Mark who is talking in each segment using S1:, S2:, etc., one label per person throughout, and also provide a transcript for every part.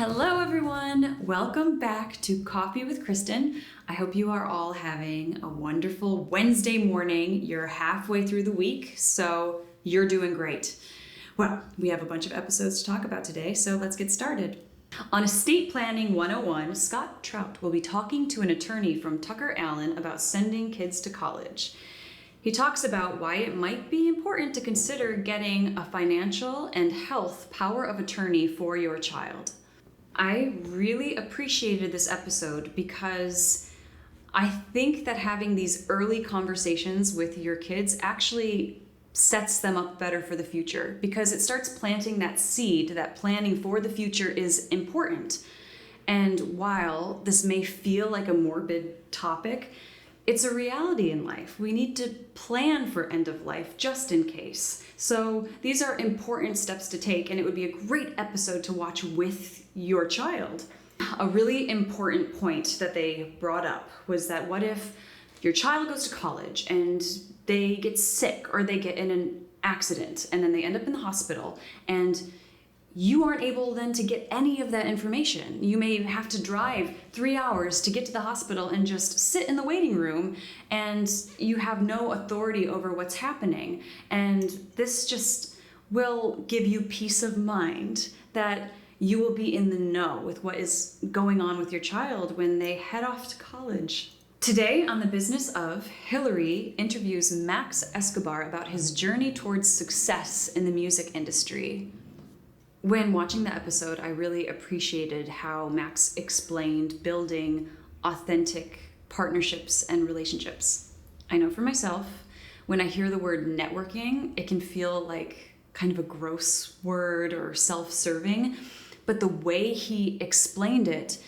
S1: Hello everyone, welcome back to Coffee with Kristen. I hope you are all having a wonderful Wednesday morning. You're halfway through the week, so you're doing great. Well, we have a bunch of episodes to talk about today, so let's get started. On Estate Planning 101, Scott Trout will be talking to an attorney from Tucker Allen about sending kids to college. He talks about why it might be important to consider getting a financial and health power of attorney for your child. I really appreciated this episode because I think that having these early conversations with your kids actually sets them up better for the future, because it starts planting that seed that planning for the future is important. And while this may feel like a morbid topic, it's a reality in life. We need to plan for end of life just in case. So these are important steps to take, and it would be a great episode to watch with your child. A really important point that they brought up was that what if your child goes to college and they get sick or they get in an accident and then they end up in the hospital and you aren't able then to get any of that information. You may have to drive 3 hours to get to the hospital and just sit in the waiting room, and you have no authority over what's happening. And this just will give you peace of mind that you will be in the know with what is going on with your child when they head off to college. Today on The Business of, Hillary interviews Max Escobar about his journey towards success in the music industry. When watching the episode, I really appreciated how Max explained building authentic partnerships and relationships. I know for myself, when I hear the word networking, it can feel like kind of a gross word or self-serving, but the way he explained it,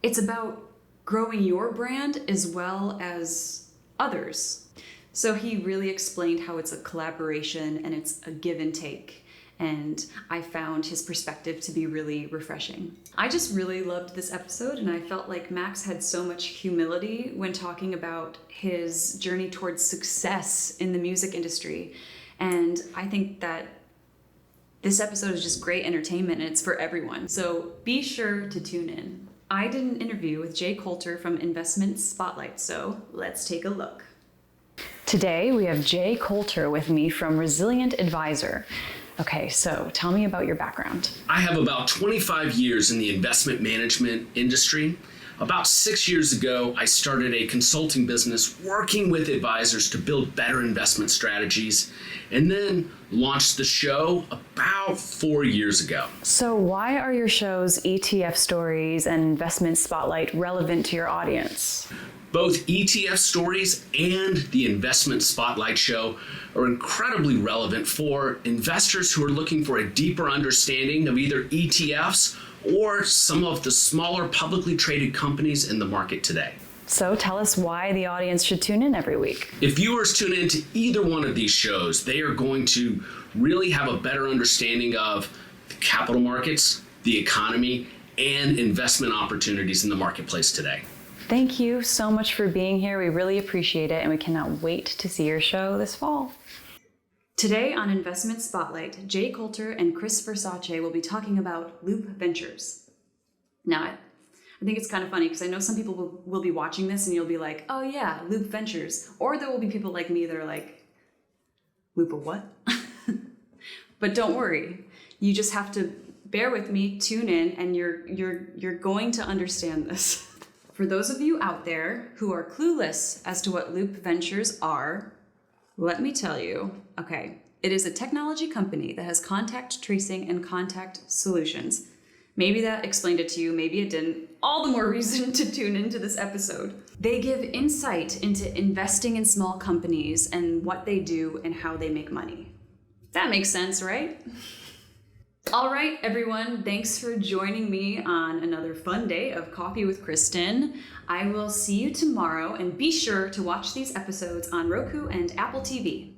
S1: it's about growing your brand as well as others. So he really explained how it's a collaboration and it's a give and take. And I found his perspective to be really refreshing. I just really loved this episode, and I felt like Max had so much humility when talking about his journey towards success in the music industry. And I think that this episode is just great entertainment, and it's for everyone. So be sure to tune in. I did an interview with Jay Coulter from Investment Spotlight, so let's take a look. Today we have Jay Coulter with me from Resilient Advisor. Okay, so tell me about your background.
S2: I have about 25 years in the investment management industry. About 6 years ago, I started a consulting business working with advisors to build better investment strategies, and then launched the show about 4 years ago.
S1: So why are your shows ETF Stories and Investment Spotlight relevant to your audience?
S2: Both ETF Stories and the Investment Spotlight show are incredibly relevant for investors who are looking for a deeper understanding of either ETFs or some of the smaller publicly traded companies in the market today.
S1: So tell us why the audience should tune in every week.
S2: If viewers tune into either one of these shows, they are going to really have a better understanding of the capital markets, the economy, and investment opportunities in the marketplace today.
S1: Thank you so much for being here. We really appreciate it, and we cannot wait to see your show this fall. Today on Investment Spotlight, Jay Coulter and Chris Versace will be talking about Loop Ventures. Now, I think it's kind of funny because I know some people will be watching this and you'll be like, oh yeah, Loop Ventures. Or there will be people like me that are like, Loop of what? But don't worry. You just have to bear with me, tune in, and you're going to understand this. For those of you out there who are clueless as to what Loop Ventures are, let me tell you. Okay, it is a technology company that has contact tracing and contact solutions. Maybe that explained it to you, maybe it didn't. All the more reason to tune into this episode. They give insight into investing in small companies and what they do and how they make money. That makes sense, right? All right, everyone, thanks for joining me on another fun day of Coffee with Kristen. I will see you tomorrow, and be sure to watch these episodes on Roku and Apple TV.